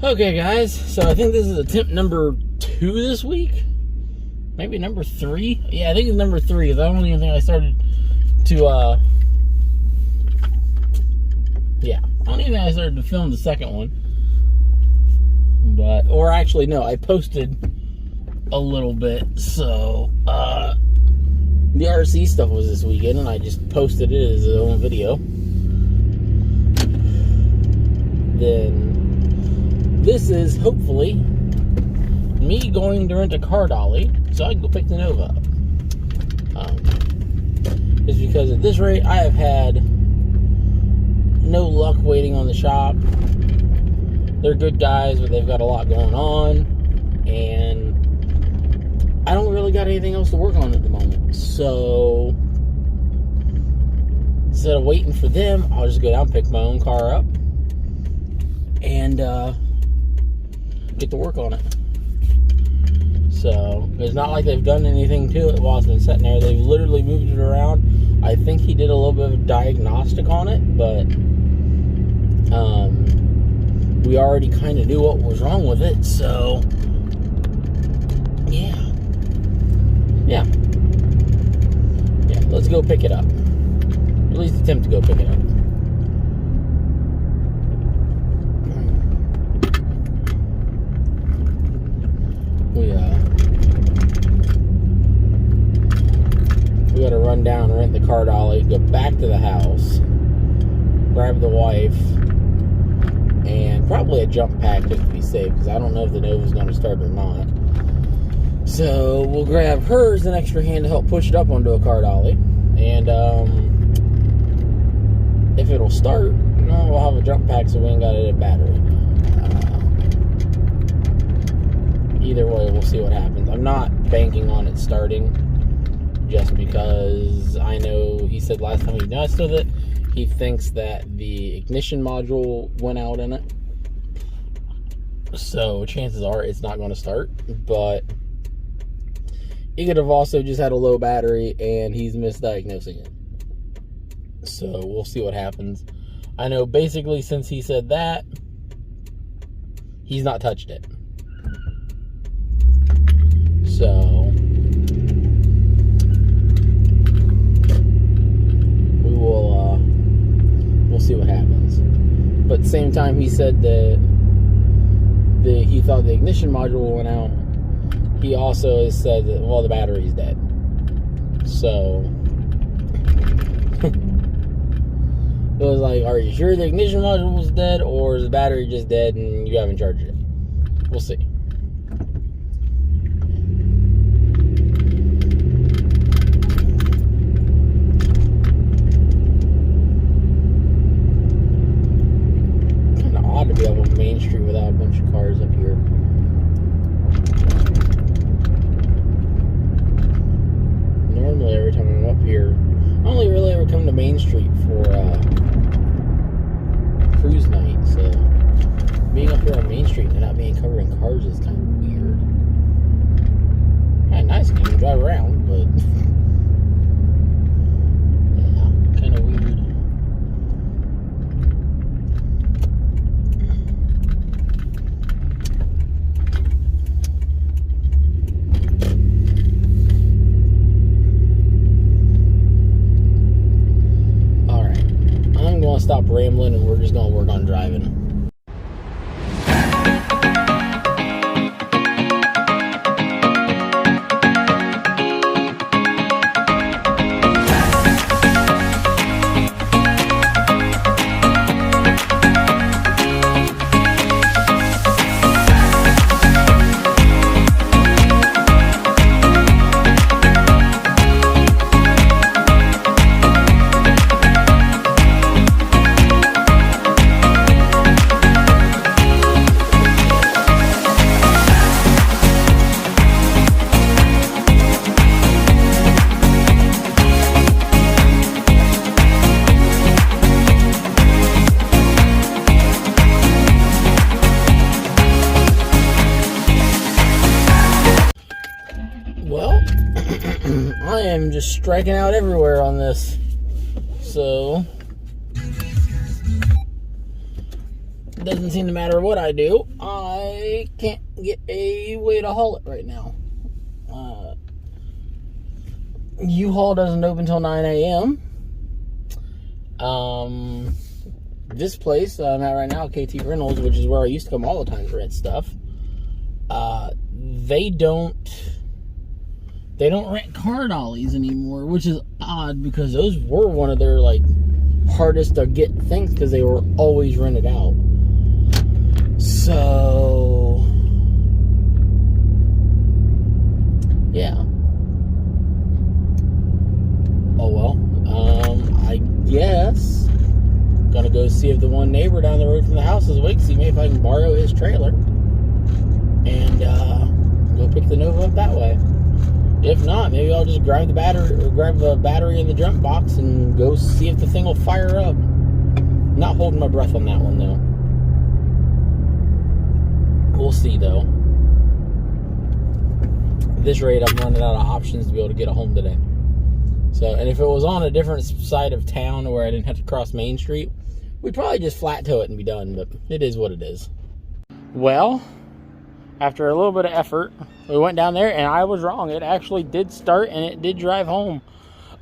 Okay, guys, so I think this is attempt number 2 this week. Maybe number 3? Yeah, I think it's number 3. The only thing I started to, I don't even think I started to film the second one. But, or actually, no, I posted a little bit. So, the RC stuff was this weekend, and I just posted it as its own video. Then this is hopefully me going to rent a car dolly so I can go pick the Nova up. Just because at this rate I have had no luck waiting on the shop. They're good guys, but they've got a lot going on, and I don't really got anything else to work on at the moment. So instead of waiting for them, I'll just go down and pick my own car up and get to work on it. So it's not like they've done anything to it while it's been sitting there. They've literally moved it around. I think he did a little bit of a diagnostic on it, but we already kind of knew what was wrong with it. So yeah, let's go pick it up. At least attempt to go pick it up. We gotta run down, rent the car dolly, go back to the house, grab the wife, and probably a jump pack just to be safe, because I don't know if the Nova's gonna start or not. So we'll grab her as an extra hand to help push it up onto a car dolly, and if it'll start, we'll have a jump pack so we ain't got it at battery. Either way, we'll see what happens. I'm not banking on it starting, just because I know he said last time he messed with it, he thinks that the ignition module went out in it. So chances are it's not going to start, but he could have also just had a low battery and he's misdiagnosing it. So we'll see what happens. I know basically since he said that, he's not touched it. So we'll see what happens. But at the same time, he said that he thought the ignition module went out. He also has said that, well, the battery's dead. So it was like, are you sure the ignition module was dead, or is the battery just dead and you haven't charged it? We'll see. To be able to Main Street without a bunch of cars up here. Normally, every time I'm up here, I only really ever come to Main Street for cruise night. So being up here on Main Street and not being covered in cars is kind of weird. Kind of nice because you can drive around, but yeah, kind of weird. Stop rambling and we're just going to work on driving. I am just striking out everywhere on this. So doesn't seem to matter what I do. I can't get a way to haul it right now. U-Haul doesn't open until 9 a.m. This place I'm at right now, KT Reynolds, which is where I used to come all the time to rent stuff, they don't rent car dollies anymore, which is odd because those were one of their like hardest to get things because they were always rented out. So yeah. Oh well. I guess gonna go see if the one neighbor down the road from the house is awake, see maybe if I can borrow his trailer and go pick the Nova up that way. If not, maybe I'll just grab the battery in the jump box and go see if the thing will fire up. Not holding my breath on that one though. We'll see though. At this rate, I'm running out of options to be able to get it home today. So, and if it was on a different side of town where I didn't have to cross Main Street, we'd probably just flat tow it and be done, but it is what it is. Well, after a little bit of effort, we went down there and I was wrong. It actually did start and it did drive home.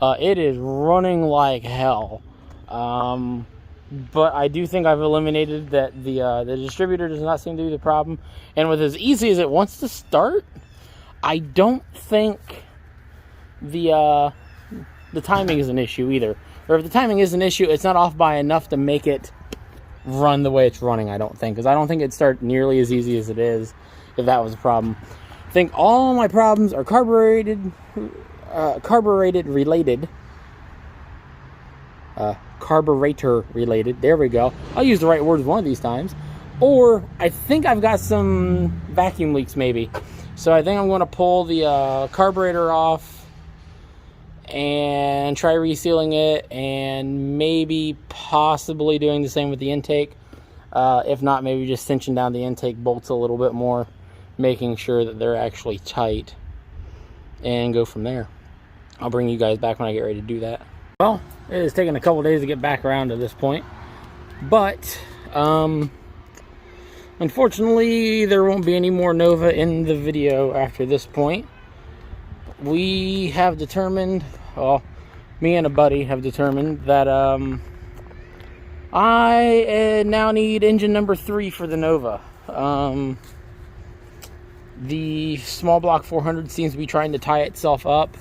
It is running like hell. But I do think I've eliminated that the distributor does not seem to be the problem. And with as easy as it wants to start, I don't think the timing is an issue either. Or if the timing is an issue, it's not off by enough to make it run the way it's running, I don't think. Because I don't think it'd start nearly as easy as it is if that was a problem. I think all my problems are carbureted related. Carburetor related. There we go. I'll use the right words one of these times. Or I think I've got some vacuum leaks maybe. So I think I'm going to pull the carburetor off and try resealing it, and maybe possibly doing the same with the intake. If not, maybe just cinching down the intake bolts a little bit more, making sure that they're actually tight, and go from there. I'll bring you guys back when I get ready to do that. Well, it has taken a couple days to get back around to this point, but unfortunately there won't be any more Nova in the video after this point. We have determined, well, me and a buddy have determined that I now need engine number 3 for the Nova. The small block 400 seems to be trying to tie itself up,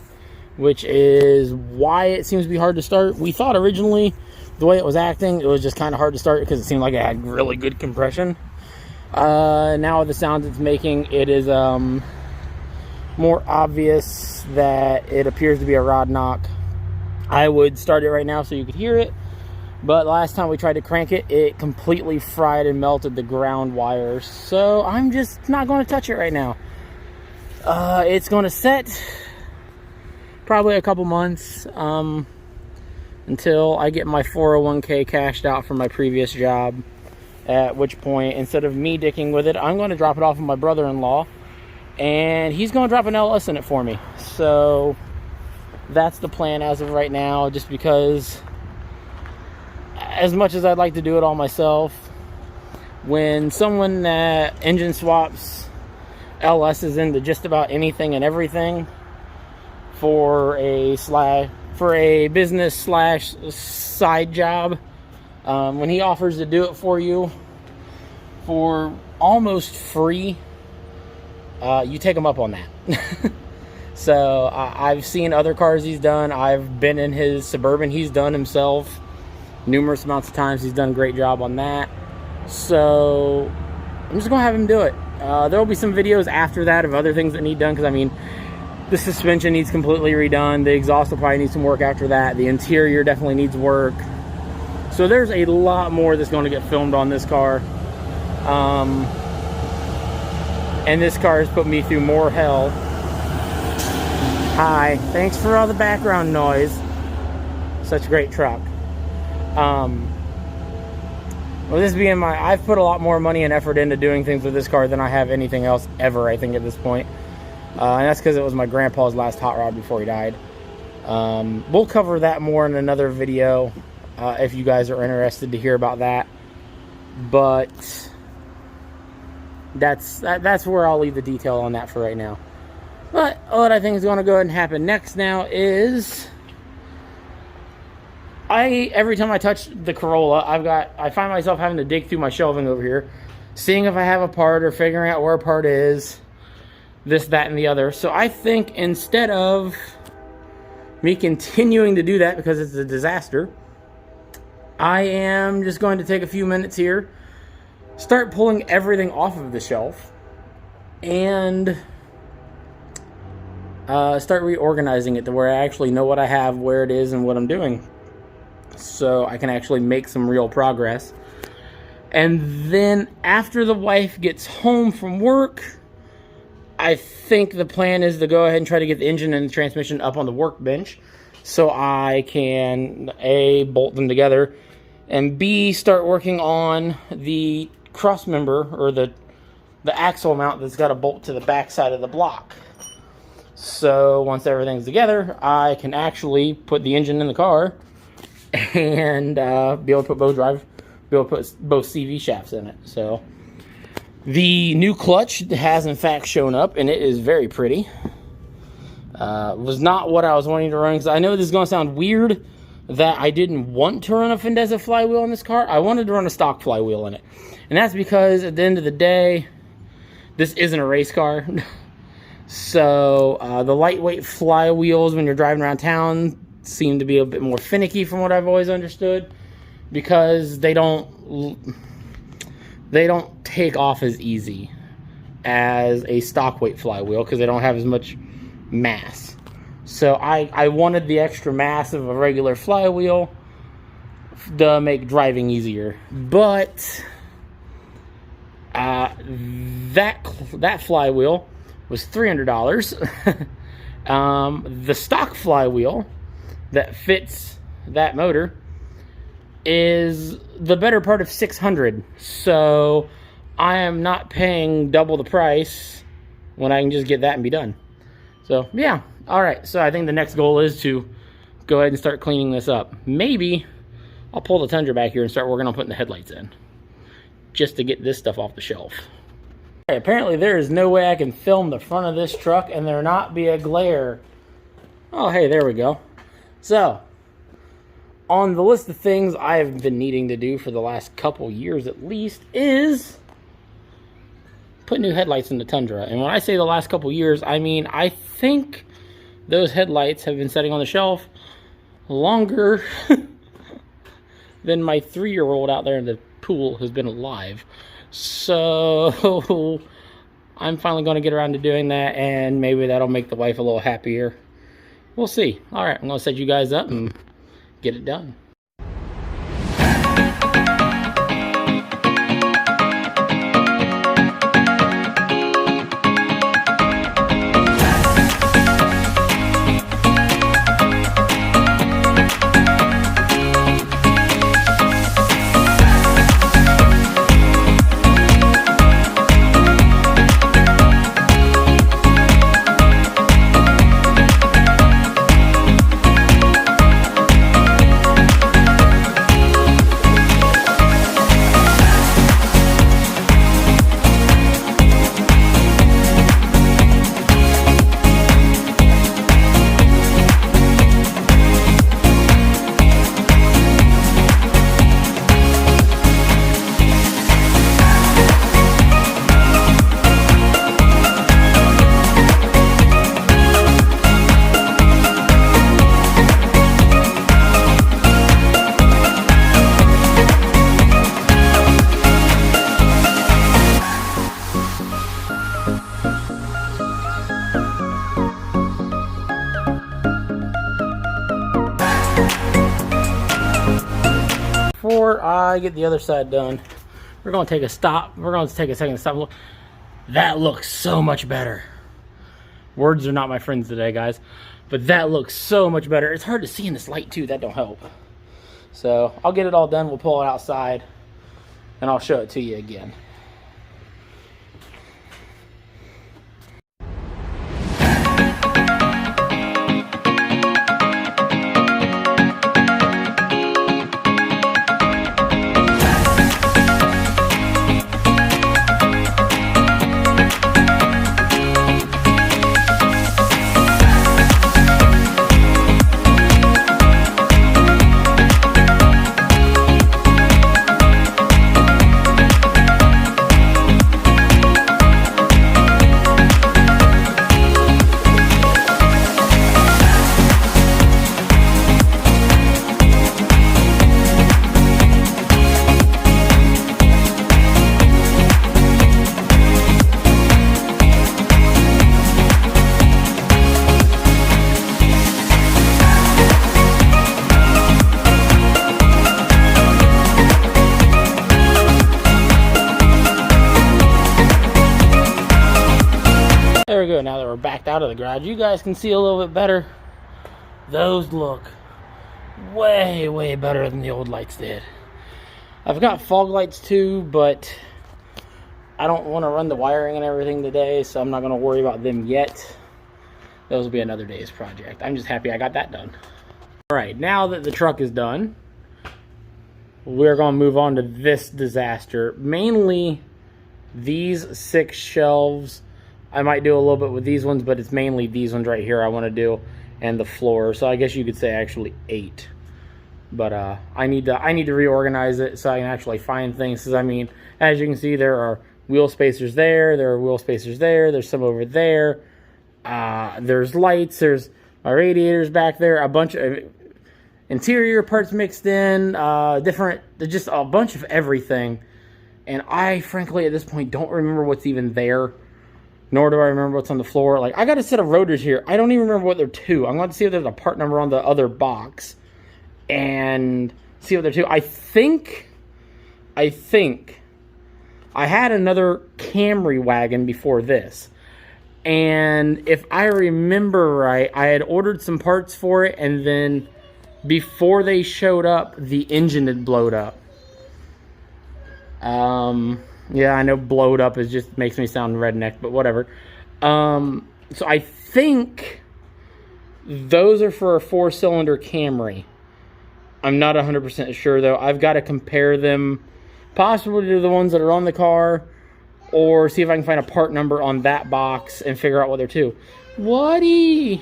which is why it seems to be hard to start. We thought originally the way it was acting, it was just kind of hard to start because it seemed like it had really good compression. Now with the sounds it's making, it is more obvious that it appears to be a rod knock. I would start it right now so you could hear it, but last time we tried to crank it, it completely fried and melted the ground wires, so I'm just not going to touch it right now. It's going to set probably a couple months until I get my 401k cashed out from my previous job, at which point, instead of me dicking with it, I'm going to drop it off of my brother-in-law, and he's going to drop an LS in it for me. So that's the plan as of right now, just because as much as I'd like to do it all myself, when someone that engine swaps LS's into just about anything and everything for a business slash side job, when he offers to do it for you for almost free, you take him up on that. So I've seen other cars he's done. I've been in his Suburban he's done himself numerous amounts of times. He's done a great job on that. So I'm just gonna have him do it. There will be some videos after that of other things that need done, because I mean, the suspension needs completely redone. The exhaust will probably need some work after that. The interior definitely needs work. So there's a lot more that's going to get filmed on this car. And this car has put me through more hell. Hi, thanks for all the background noise. Such a great truck. Well, this being I've put a lot more money and effort into doing things with this car than I have anything else ever, I think, at this point. And that's because it was my grandpa's last hot rod before he died. We'll cover that more in another video if you guys are interested to hear about that. But that's where I'll leave the detail on that for right now. But what I think is going to go ahead and happen next now is every time I touch the Corolla, I find myself having to dig through my shelving over here, seeing if I have a part or figuring out where a part is, this, that, and the other. So I think instead of me continuing to do that because it's a disaster, I am just going to take a few minutes here, start pulling everything off of the shelf, and start reorganizing it to where I actually know what I have, where it is, and what I'm doing, so I can actually make some real progress. And then after the wife gets home from work, I think the plan is to go ahead and try to get the engine and the transmission up on the workbench so I can A, bolt them together, and B, start working on the cross member, or the axle mount that's got a bolt to the back side of the block. So once everything's together, I can actually put the engine in the car and be able to put both CV shafts in it. So the new clutch has in fact shown up, and it is very pretty. Was not what I was wanting to run, because I know this is going to sound weird that I didn't want to run a Fendeza flywheel in this car. I wanted to run a stock flywheel in it, and that's because at the end of the day, this isn't a race car. So the lightweight flywheels when you're driving around town seem to be a bit more finicky from what I've always understood, because they don't take off as easy as a stock weight flywheel because they don't have as much mass. So I wanted the extra mass of a regular flywheel to make driving easier. But that flywheel was $300. The stock flywheel that fits that motor is the better part of $600. So I am not paying double the price when I can just get that and be done. So yeah, all right. So I think the next goal is to go ahead and start cleaning this up. Maybe I'll pull the Tundra back here and start working on putting the headlights in, just to get this stuff off the shelf. Okay, apparently there is no way I can film the front of this truck and there not be a glare. Oh, hey, there we go. So on the list of things I have been needing to do for the last couple years at least is put new headlights in the Tundra. And when I say the last couple years, I mean I think those headlights have been sitting on the shelf longer than my 3-year-old out there in the pool has been alive. So I'm finally going to get around to doing that, and maybe that'll make the wife a little happier. We'll see. All right, I'm going to set you guys up and get it done. Before I get the other side done, we're going to take a stop. We're going to take a second to stop and look. That looks so much better. Words are not my friends today, guys. But that looks so much better. It's hard to see in this light, too. That don't help. So I'll get it all done. We'll pull it outside, and I'll show it to you again. out of the garage. You guys can see a little bit better. Those look way, way better than the old lights did. I've got fog lights too, but I don't want to run the wiring and everything today, so I'm not going to worry about them yet. Those will be another day's project. I'm just happy I got that done. All right, now that the truck is done, we're going to move on to this disaster. Mainly these 6 shelves. I might do a little bit with these ones, but it's mainly these ones right here I want to do, and the floor. So I guess you could say actually 8. But I need to reorganize it so I can actually find things. Because I mean, as you can see, there are wheel spacers there. There are wheel spacers there. There's some over there. There's lights. There's my radiators back there. A bunch of interior parts mixed in. Just a bunch of everything. And I, frankly, at this point, don't remember what's even there. Nor do I remember what's on the floor. Like, I got a set of rotors here. I don't even remember what they're to. I'm going to see if there's a part number on the other box. And see what they're to. I think I had another Camry wagon before this. And if I remember right, I had ordered some parts for it. And then before they showed up, the engine had blowed up. Yeah, I know blowed up is just makes me sound redneck, but whatever. So I think those are for a 4-cylinder Camry. I'm not 100% sure, though. I've got to compare them possibly to the ones that are on the car, or see if I can find a part number on that box and figure out what they're to. Woody!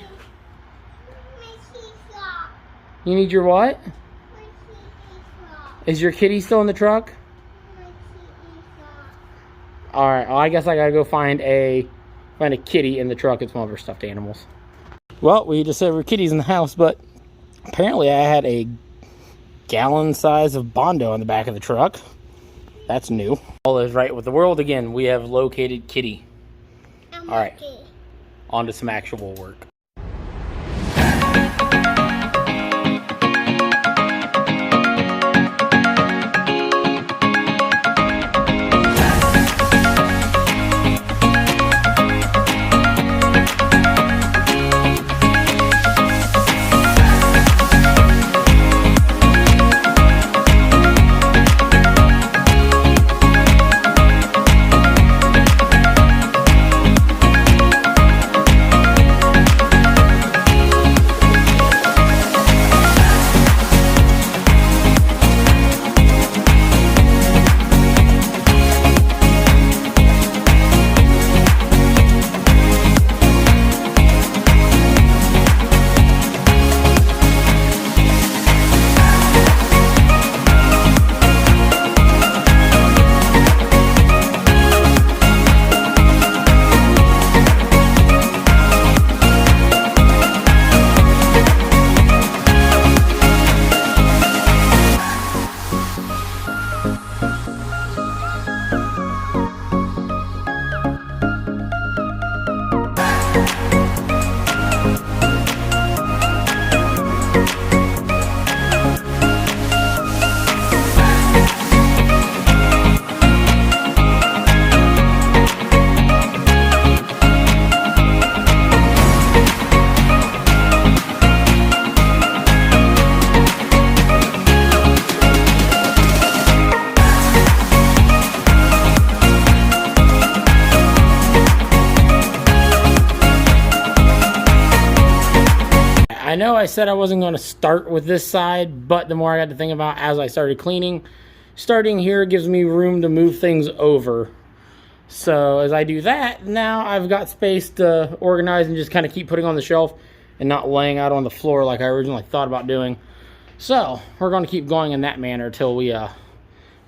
You need your what? Is your kitty still in the truck? Alright, well, I guess I gotta go find a kitty in the truck. It's one of her stuffed animals. Well, we just said we're kitties in the house, but apparently I had a gallon size of Bondo on the back of the truck. That's new. All is right with the world again. We have located kitty. Alright, on to some actual work. I know I said I wasn't going to start with this side, but the more I got to think about as I started cleaning, starting here gives me room to move things over. So as I do that, now I've got space to organize and just kind of keep putting on the shelf and not laying out on the floor like I originally thought about doing. So we're going to keep going in that manner till we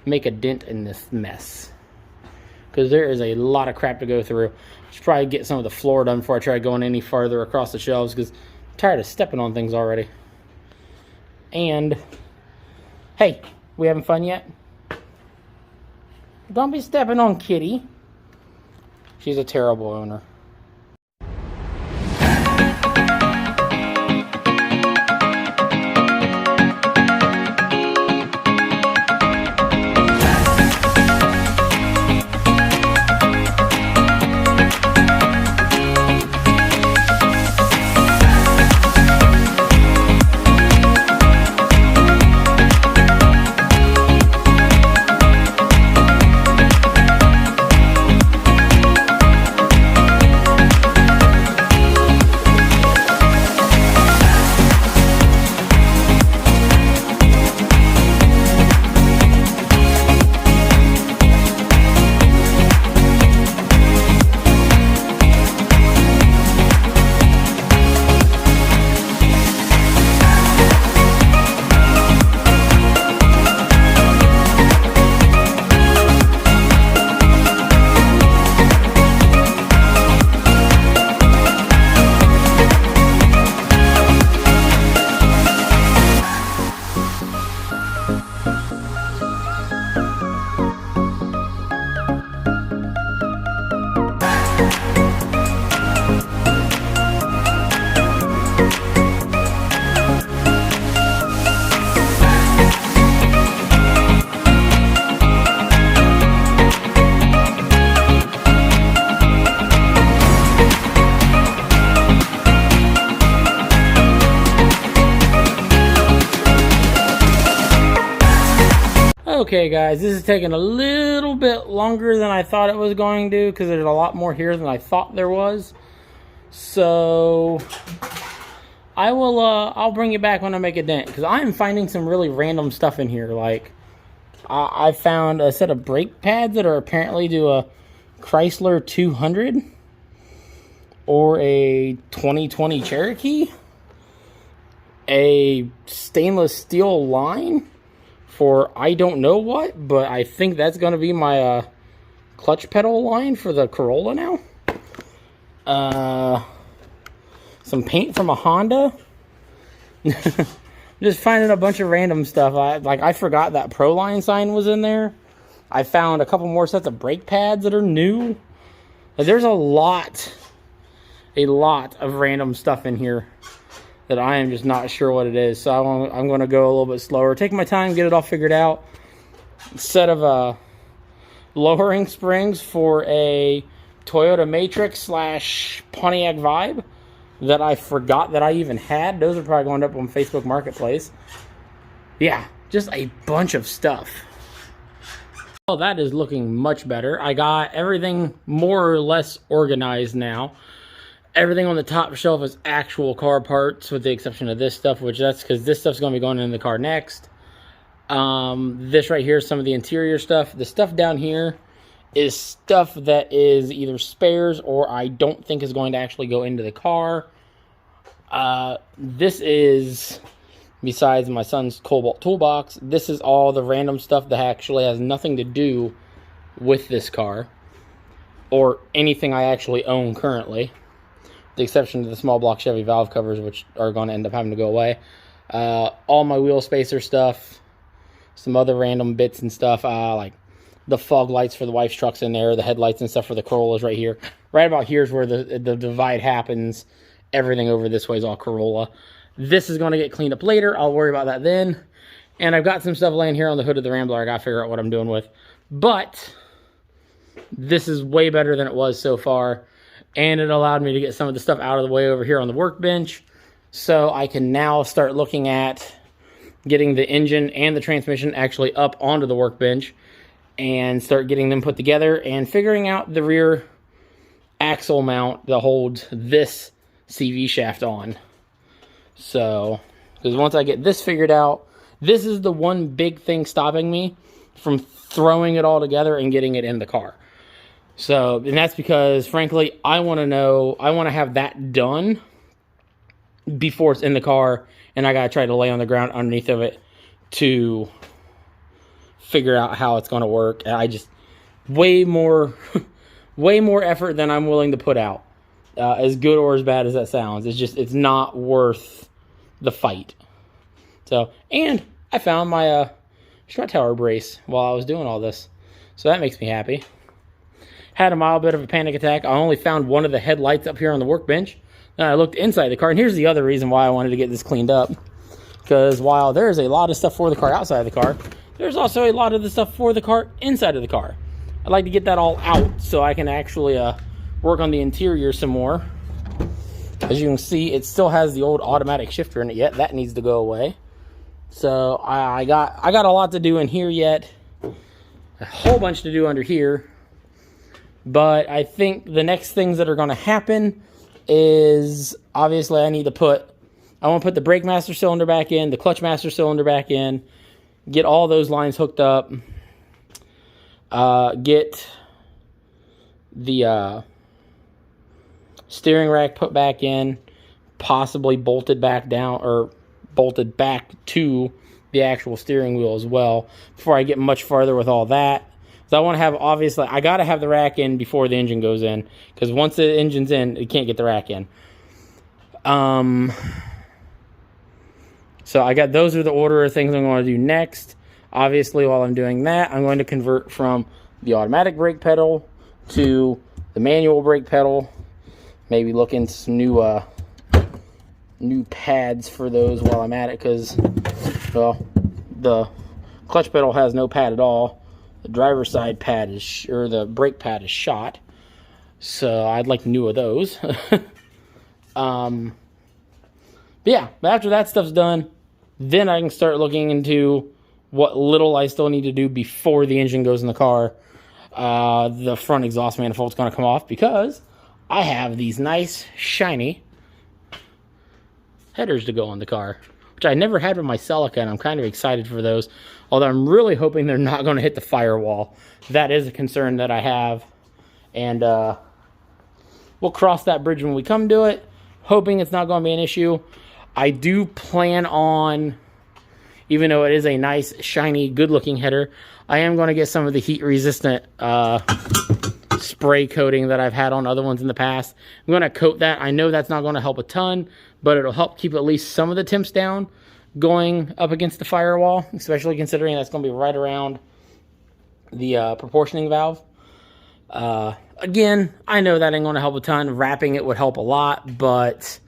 make a dent in this mess. Because there is a lot of crap to go through. I should probably get some of the floor done before I try going any farther across the shelves, because I'm tired of stepping on things already. And, hey, we having fun yet? Don't be stepping on Kitty. She's a terrible owner. Okay, guys, this is taking a little bit longer than I thought it was going to because there's a lot more here than I thought there was. So I'll bring you back when I make a dent because I'm finding some really random stuff in here. Like I found a set of brake pads that are apparently to a Chrysler 200 or a 2020 Cherokee, a stainless steel line for I don't know what, but I think that's going to be my clutch pedal line for the Corolla now. Some paint from a Honda. Just finding a bunch of random stuff. I forgot that Proline sign was in there. I found a couple more sets of brake pads that are new. There's a lot of random stuff in here that I am just not sure what it is. So I'm going to go a little bit slower. Take my time, get it all figured out. Set of lowering springs for a Toyota Matrix / Pontiac Vibe that I forgot that I even had. Those are probably going up on Facebook Marketplace. Yeah, just a bunch of stuff. Well, that is looking much better. I got everything more or less organized now. Everything on the top shelf is actual car parts with the exception of this stuff, which that's because this stuff's going to be going in the car next. This right here is some of the interior stuff. The stuff down here is stuff that is either spares or I don't think is going to actually go into the car. This is, besides my son's Cobalt toolbox, this is all the random stuff that actually has nothing to do with this car or anything I actually own currently. The exception to the small block Chevy valve covers, which are going to end up having to go away. All my wheel spacer stuff, some other random bits and stuff, like the fog lights for the wife's truck's in there, the headlights and stuff for the Corollas right here. Right about here is where the divide happens. Everything over this way is all Corolla. This is going to get cleaned up later. I'll worry about that then. And I've got some stuff laying here on the hood of the Rambler I got to figure out what I'm doing with. But this is way better than it was so far. And it allowed me to get some of the stuff out of the way over here on the workbench. So I can now start looking at getting the engine and the transmission actually up onto the workbench and start getting them put together and figuring out the rear axle mount that holds this CV shaft on. So, because once I get this figured out, this is the one big thing stopping me from throwing it all together and getting it in the car. So, and that's because, frankly, I want to have that done before it's in the car, and I got to try to lay on the ground underneath of it to figure out how it's going to work. And I just, way more effort than I'm willing to put out. As good or as bad as that sounds, it's not worth the fight. So, and I found my strut tower brace while I was doing all this. So that makes me happy. Had a mild bit of a panic attack. I only found one of the headlights up here on the workbench. Then I looked inside the car, and here's the other reason why I wanted to get this cleaned up. Because while there's a lot of stuff for the car outside of the car, there's also a lot of the stuff for the car inside of the car. I'd like to get that all out so I can actually work on the interior some more. As you can see, it still has the old automatic shifter in it yet. That needs to go away. So I got a lot to do in here yet. A whole bunch to do under here. But I think the next things that are going to happen is, obviously, I want to put the brake master cylinder back in, the clutch master cylinder back in, get all those lines hooked up, get the steering rack put back in, possibly bolted back down, or bolted back to the actual steering wheel as well, before I get much farther with all that. So I want to have, obviously, I got to have the rack in before the engine goes in, because once the engine's in, you can't get the rack in. So those are the order of things I'm going to do next. Obviously, while I'm doing that, I'm going to convert from the automatic brake pedal to the manual brake pedal. Maybe look into some new pads for those while I'm at it, because, well, the clutch pedal has no pad at all. The driver's side pad or the brake pad is shot. So I'd like new of those. But yeah, after that stuff's done, then I can start looking into what little I still need to do before the engine goes in the car. The front exhaust manifold's going to come off because I have these nice, shiny headers to go in the car, which I never had with my Celica, and I'm kind of excited for those. Although I'm really hoping they're not going to hit the firewall. That is a concern that I have. And we'll cross that bridge when we come to it, hoping it's not going to be an issue. I do plan on, even though it is a nice, shiny, good-looking header, I am going to get some of the heat-resistant spray coating that I've had on other ones in the past. I'm going to coat that. I know that's not going to help a ton, but it'll help keep at least some of the temps down going up against the firewall, especially considering that's going to be right around the proportioning valve. Again, I know that ain't going to help a ton. Wrapping it would help a lot, but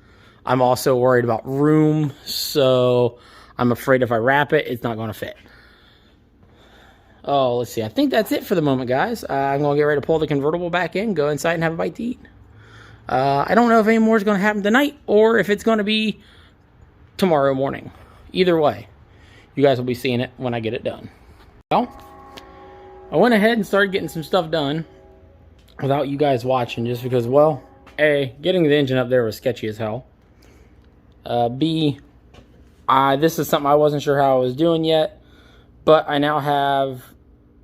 I'm also worried about room, so I'm afraid if I wrap it, it's not going to fit. Oh, let's see. I think that's it for the moment, guys. I'm going to get ready to pull the convertible back in, go inside and have a bite to eat. I don't know if any more is going to happen tonight or if it's going to be tomorrow morning. Either way, you guys will be seeing it when I get it done. Well, I went ahead and started getting some stuff done without you guys watching just because, well, A, getting the engine up there was sketchy as hell. B, this is something I wasn't sure how I was doing yet, but I now have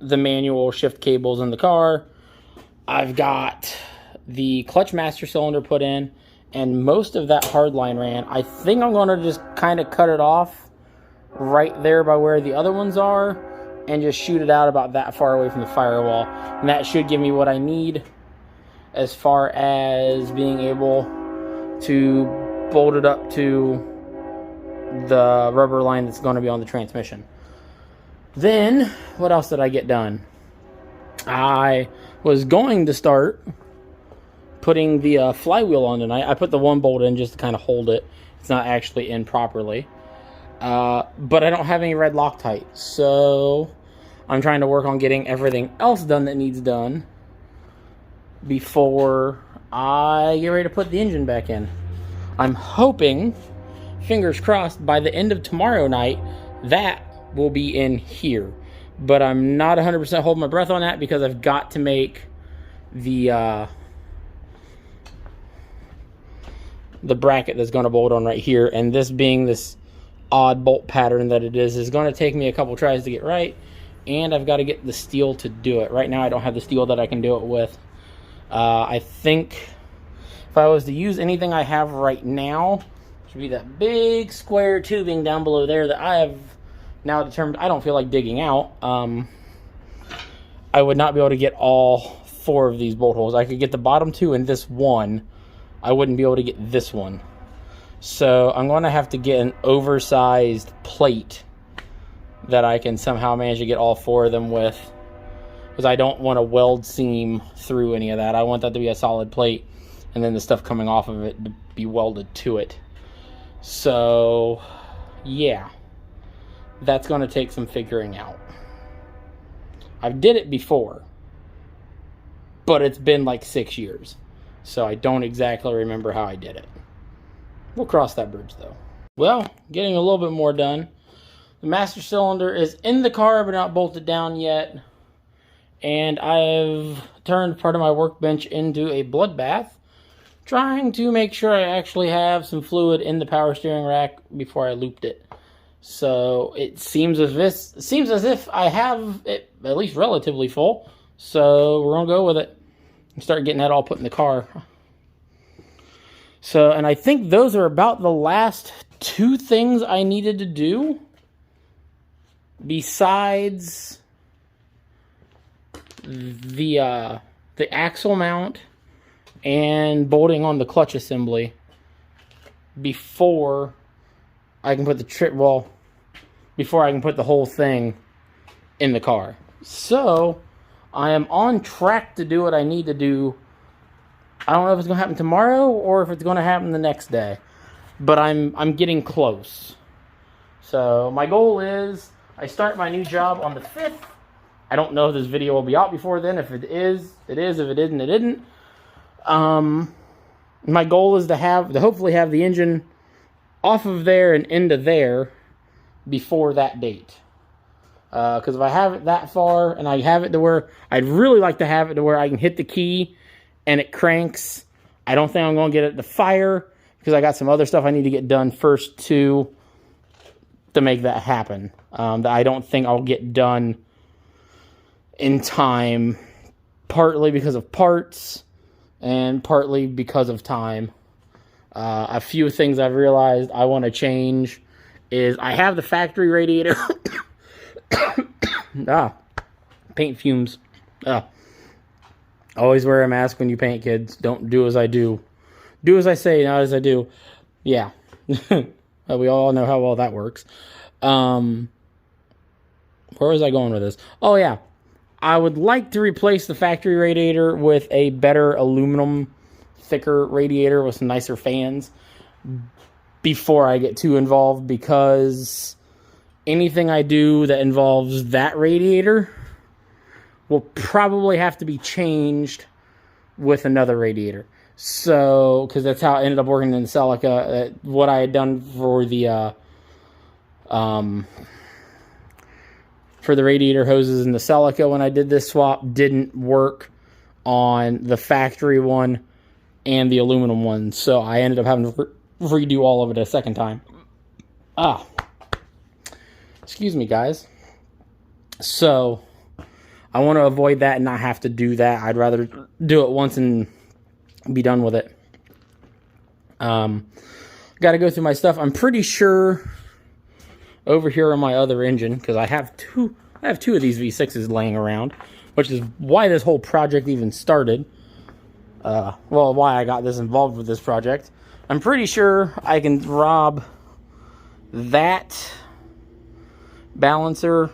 the manual shift cables in the car. I've got the clutch master cylinder put in, and most of that hardline ran. I think I'm going to just kind of cut it off right there by where the other ones are and just shoot it out about that far away from the firewall. And that should give me what I need as far as being able to bolt it up to the rubber line that's going to be on the transmission. Then, what else did I get done? I was going to start putting the flywheel on tonight. I put the one bolt in just to kind of hold it. It's not actually in properly. But I don't have any red Loctite, so I'm trying to work on getting everything else done that needs done before I get ready to put the engine back in. I'm hoping, fingers crossed, by the end of tomorrow night, that will be in here. But I'm not 100% holding my breath on that because I've got to make the bracket that's going to bolt on right here. And this being this odd bolt pattern that it is going to take me a couple tries to get right. And I've got to get the steel to do it. Right now I don't have the steel that I can do it with. I think if I was to use anything I have right now, which would be that big square tubing down below there that I have now determined I don't feel like digging out, I would not be able to get all 4 of these bolt holes. I could get the bottom 2 and this one. I wouldn't be able to get this one. So I'm going to have to get an oversized plate that I can somehow manage to get all 4 of them with, because I don't want to weld seam through any of that. I want that to be a solid plate, and then the stuff coming off of it to be welded to it. So, yeah. That's going to take some figuring out. I've did it before, but it's been like 6 years. So I don't exactly remember how I did it. We'll cross that bridge though. Well, getting a little bit more done. The master cylinder is in the car but not bolted down yet. And I've turned part of my workbench into a bloodbath, trying to make sure I actually have some fluid in the power steering rack before I looped it. So it seems as if I have it at least relatively full. So we're going to go with it and start getting that all put in the car. So, and I think those are about the last 2 things I needed to do besides the axle mount and bolting on the clutch assembly before I can put the before I can put the whole thing in the car. So I am on track to do what I need to do. I don't know if it's going to happen tomorrow or if it's going to happen the next day, but I'm getting close. So my goal is I start my new job on the 5th. I don't know if this video will be out before then. If it is, it is. If it isn't, it isn't. My goal is to hopefully have the engine off of there and into there before that date. Because if I have it that far and I have it to where, I'd really like to have it to where I can hit the key and it cranks. I don't think I'm going to get it to fire because I got some other stuff I need to get done first to make that happen. That I don't think I'll get done in time, partly because of parts and partly because of time. A few things I've realized I want to change is I have the factory radiator. Paint fumes. Always wear a mask when you paint, kids. Don't do as I do. Do as I say, not as I do. Yeah. We all know how well that works. Where was I going with this? Oh, yeah. I would like to replace the factory radiator with a better aluminum, thicker radiator with some nicer fans before I get too involved, because anything I do that involves that radiator will probably have to be changed with another radiator. So, because that's how it ended up working in the Celica. What I had done for the radiator hoses in the Celica when I did this swap didn't work on the factory one and the aluminum one. So I ended up having to redo all of it a second time. Excuse me, guys. So I want to avoid that and not have to do that. I'd rather do it once and be done with it. Got to go through my stuff. I'm pretty sure over here on my other engine, because I have two of these V6s laying around, which is why this whole project even started. Well, why I got this involved with this project. I'm pretty sure I can rob that balancer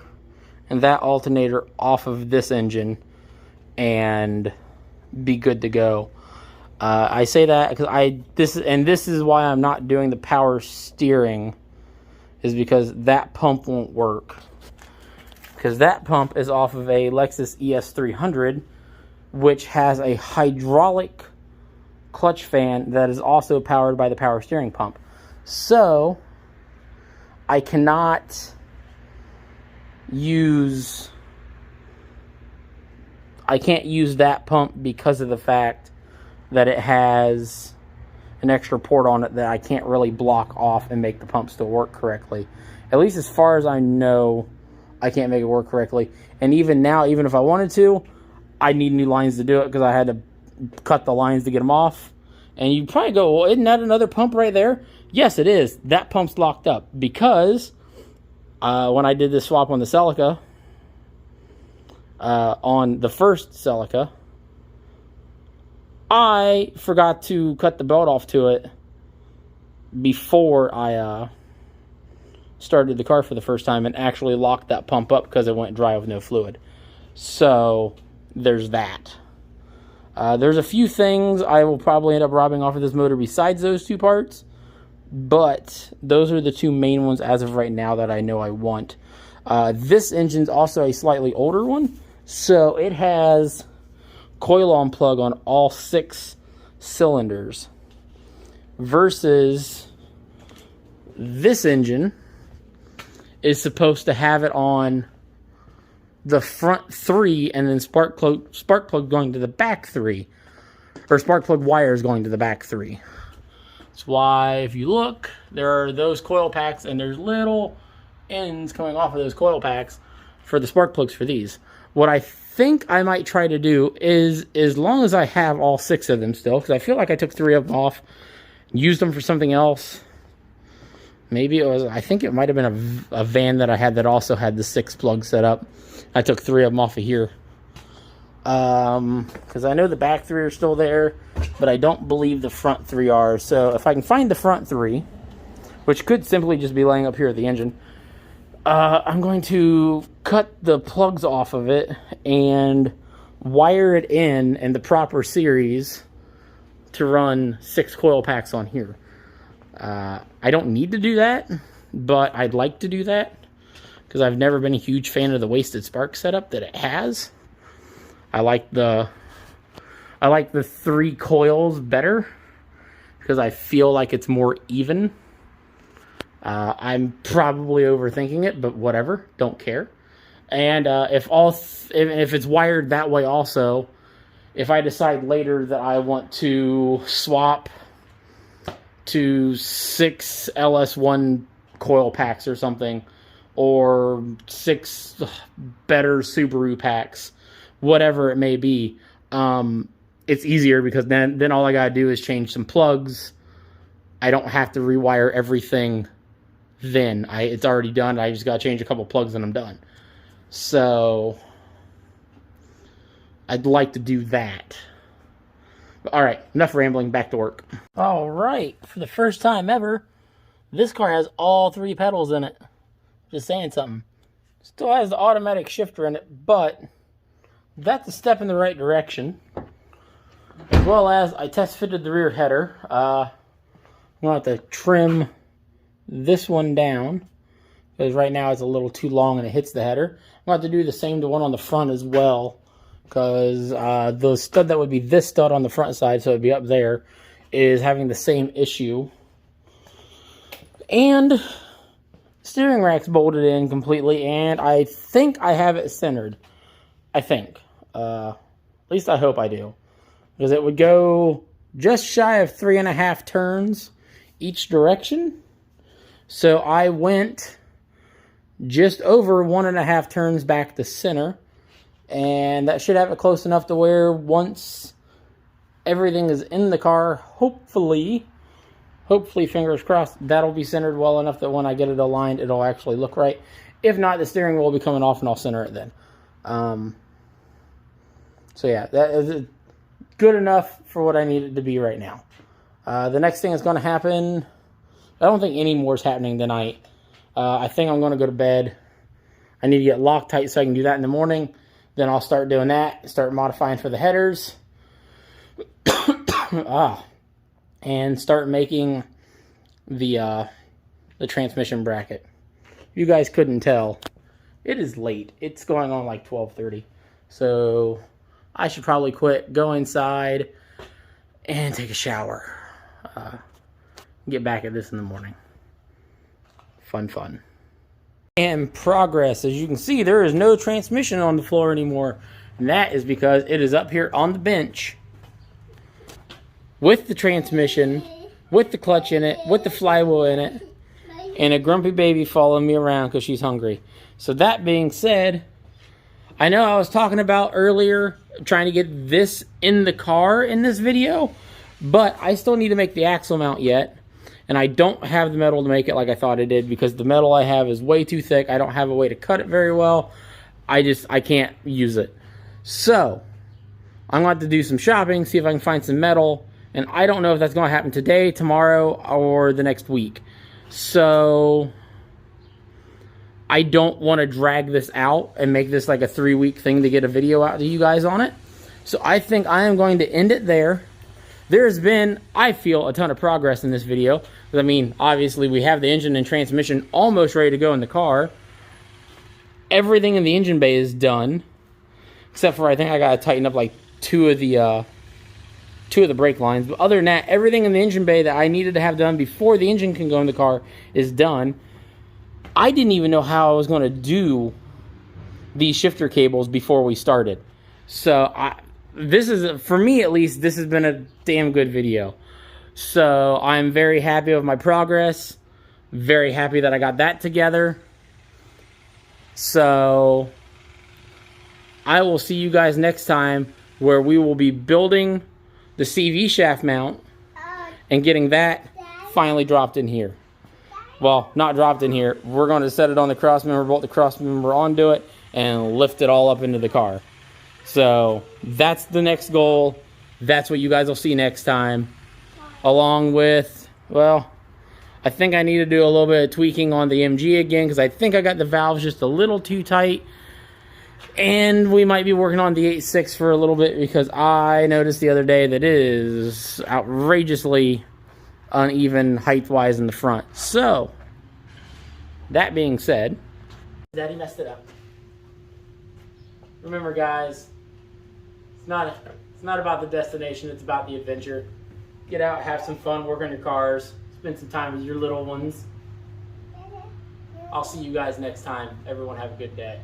and that alternator off of this engine and be good to go. I say that because this is why I'm not doing the power steering, is because that pump won't work. Because that pump is off of a Lexus ES300, which has a hydraulic clutch fan that is also powered by the power steering pump. So I cannot use that pump because of the fact that it has an extra port on it that I can't really block off and make the pump still work correctly. At least as far as I know, I can't make it work correctly. And even now, even if I wanted to, I need new lines to do it because I had to cut the lines to get them off. And you'd probably go, well, isn't that another pump right there? Yes, it is. That pump's locked up because when I did this swap on the Celica, on the first Celica, I forgot to cut the belt off to it before I started the car for the first time and actually locked that pump up because it went dry with no fluid. So there's that. There's a few things I will probably end up robbing off of this motor besides those two parts, but those are the two main ones as of right now that I know I want. This engine's also a slightly older one, so it has coil-on plug on all 6 cylinders, versus this engine is supposed to have it on the front 3 and then spark plug going to the back 3, or spark plug wires going to the back 3. That's why if you look, there are those coil packs and there's little ends coming off of those coil packs for the spark plugs for these. What I think I might try to do is, as long as I have all 6 of them still, because I feel like I took 3 of them off, used them for something else. Maybe it was, I think it might have been a van that I had that also had the 6 plugs set up. I took 3 of them off of here. Because I know the back 3 are still there, but I don't believe the front 3 are. So if I can find the front 3, which could simply just be laying up here at the engine, I'm going to cut the plugs off of it and wire it in the proper series to run 6 coil packs on here. I don't need to do that, but I'd like to do that because I've never been a huge fan of the wasted spark setup that it has. I like the 3 coils better because I feel like it's more even. I'm probably overthinking it, but whatever, don't care. And if it's wired that way also, if I decide later that I want to swap to 6 LS1 coil packs or something, or 6 better Subaru packs, whatever it may be, it's easier because then all I gotta do is change some plugs. I don't have to rewire everything then. It's already done. I just gotta change a couple plugs and I'm done. So I'd like to do that. All right, enough rambling, back to work. All right, for the first time ever, this car has all 3 pedals in it. Just saying something. Still has the automatic shifter in it, but that's a step in the right direction. As well as I test fitted the rear header. I'm going to have to trim this one down, because right now it's a little too long and it hits the header. I'm going to have to do the same to one on the front as well, because the stud that would be this stud on the front side, so it would be up there, is having the same issue. And steering rack's bolted in completely, and I think I have it centered. I think. At least I hope I do. Because it would go just shy of 3.5 turns each direction. So I went just over 1.5 turns back to center. And that should have it close enough to where once everything is in the car, hopefully, fingers crossed, that'll be centered well enough that when I get it aligned, it'll actually look right. If not, the steering wheel will be coming off and I'll center it then. So yeah, that is good enough for what I need it to be right now. The next thing is going to happen, I don't think any more is happening tonight. I think I'm going to go to bed. I need to get Loctite so I can do that in the morning. Then I'll start doing that, start modifying for the headers. And start making the transmission bracket. You guys couldn't tell. It is late. It's going on like 12:30. So I should probably quit, go inside, and take a shower. Get back at this in the morning. Fun. And progress. As you can see, there is no transmission on the floor anymore. And that is because it is up here on the bench with the transmission, with the clutch in it, with the flywheel in it, and a grumpy baby following me around because she's hungry. So that being said, I know I was talking about earlier trying to get this in the car in this video, but I still need to make the axle mount yet. And I don't have the metal to make it like I thought I did, because the metal I have is way too thick. I don't have a way to cut it very well. I can't use it. So I'm going to have to do some shopping, see if I can find some metal. And I don't know if that's going to happen today, tomorrow, or the next week. So I don't want to drag this out and make this like a 3-week thing to get a video out to you guys on it. So I think I am going to end it there. There's been, I feel, a ton of progress in this video. I mean, obviously, we have the engine and transmission almost ready to go in the car. Everything in the engine bay is done. Except for, I think I got to tighten up like two of the brake lines. But other than that, everything in the engine bay that I needed to have done before the engine can go in the car is done. I didn't even know how I was going to do these shifter cables before we started. So, this is, for me at least, this has been a damn good video. So I'm very happy with my progress. Very happy that I got that together. So I will see you guys next time, where we will be building the CV shaft mount and getting that finally dropped in here. Well, not dropped in here. We're going to set it on the crossmember, bolt the crossmember onto it, and lift it all up into the car. So that's the next goal. That's what you guys will see next time. Along with, well, I think I need to do a little bit of tweaking on the MG again, because I think I got the valves just a little too tight. And we might be working on the 8.6 for a little bit, because I noticed the other day that it is outrageously uneven height-wise in the front. So, that being said, Daddy messed it up. Remember, guys, it's not about the destination, it's about the adventure. Get out, have some fun, work on your cars, spend some time with your little ones. I'll see you guys next time. Everyone have a good day.